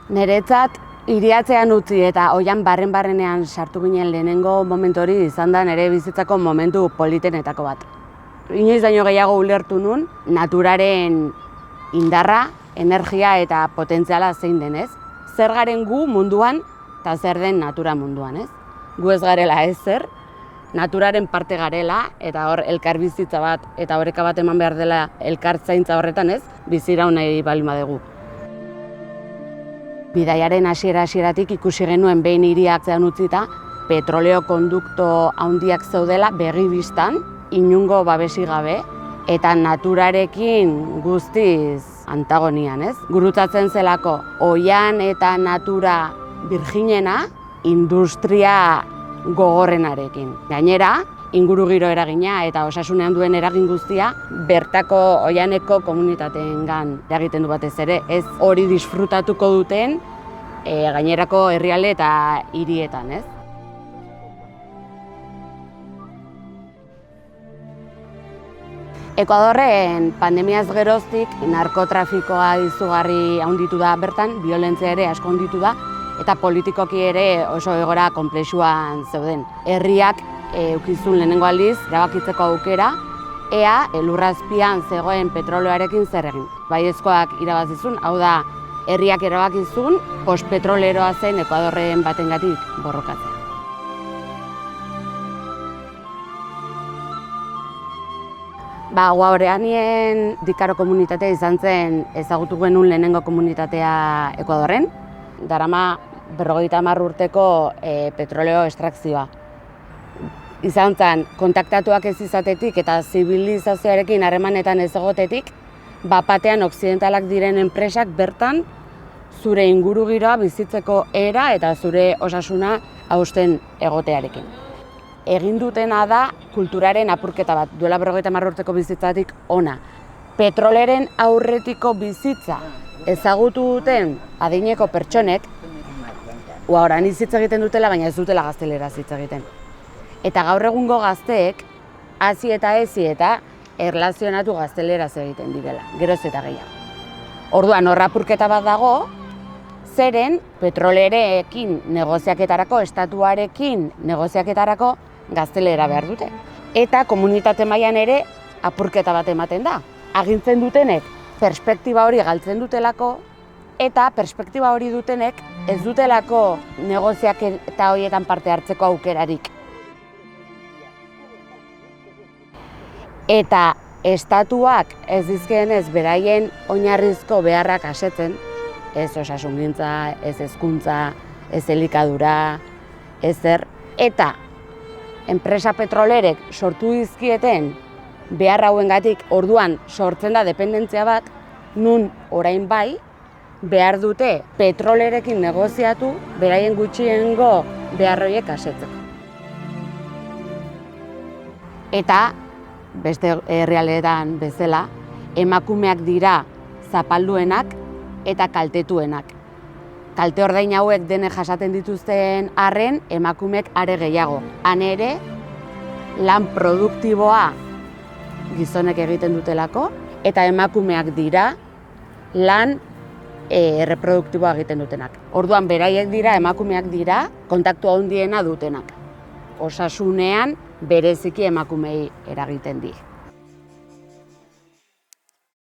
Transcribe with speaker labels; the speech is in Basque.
Speaker 1: Niretzat iriatzean utzi eta oian barrenean sartu ginen lehenengo momentu hori izan da nire bizitzako momentu politenetako bat. Inoiz baino gehiago ulertu nun, naturaren indarra, energia eta potentziala zein denez. Zer garen gu munduan eta zer den natura munduan, ez? Gu ez garela ezer, naturaren parte garela eta hor elkar bizitza bat eta oreka bat eman behar dela elkar zaintza horretan, ez? Biziraun nahi baldin badugu. Bidaiaren hasieratik ikusi genuen behin hiriak zean utzita, petroleo kondukto handiak zeudela begi bistan, inungo babesi gabe, eta naturarekin guztiz antagonian, ez? Gurutzatzen zelako oian eta natura birjinena industria gogorrenarekin. Gainera, ingurugiro eragina eta osasunean duen eragin guztia bertako oianeko komunitateengan eragiten du batez ere, ez hori disfrutatuko duten gainerako herrialde eta hirietan, ez? Ekuadorren pandemiaz geroztik narkotrafikoa izugarri handitu da bertan, biolentzia ere asko handitu da, eta politikoki ere oso egoera konplexuan zeuden. Herriak eukizun lehenengo aldiz, erabakitzeko aukera, ea lurrazpian zegoen petroleoarekin zer egin. Baiezkoak irabazizun, hau da, herriak erabakizun, postpetroleroa zen Ekuadorren batengatik borrokatzea. Guareanien Dikaro komunitatea izan zen ezagutu genuen lehenengo komunitatea Ekuadorren. Darama 50 urteko petroleo estrakzioa. Izan zen, kontaktatuak ez izatetik eta zibilizazioarekin harremanetan ez egotetik, bapatean okzidentalak diren enpresak bertan zure ingurugiroa bizitzeko era eta zure osasuna hausten egotearekin. Egin dutena da kulturaren apurketa bat, duela 50 urteko bizitzatik ona. Petroleren aurretiko bizitza ezagutu duten adineko pertsonek, orain hitz egiten dutela, baina ez dutela gazteleraz hitz egiten. Eta gaur egungo gazteek, hasi eta ezi eta erlazionatu gazteleraz egiten direla, geroz eta gehiago. Orduan, hor apurketa bat dago, zeren petrolerekin negoziaketarako, estatuarekin negoziaketarako gaztelera behar dute. Eta komunitate mailan ere apurketa bat ematen da. Agintzen dutenek perspektiba hori galtzen dutelako, eta perspektiba hori dutenek ez dutelako negoziaketa horietan parte hartzeko aukerarik. Eta estatuak ez dizkienez beraien oinarrizko beharrak asetzen, ez osasungintza, ez hezkuntza, ez elikadura, ezer. Eta enpresa petrolerek sortu dizkieten behar hauengatik orduan sortzen da dependentzia bat, nun orain bai behar dute petrolerekin negoziatu beraien gutxiengo behar horiek asetzeko. Eta beste herrialdeetan bezala, emakumeak dira zapalduenak eta kaltetuenak. Kalte ordain hauek denek jasaten dituzten arren, emakumeek are gehiago. Han ere, lan produktiboa gizonek egiten dutelako, eta emakumeak dira lan erreproduktiboa egiten dutenak. Orduan, beraiek dira, emakumeak dira, kontaktu handiena dutenak. Osasunean bereziki emakumei eragiten die.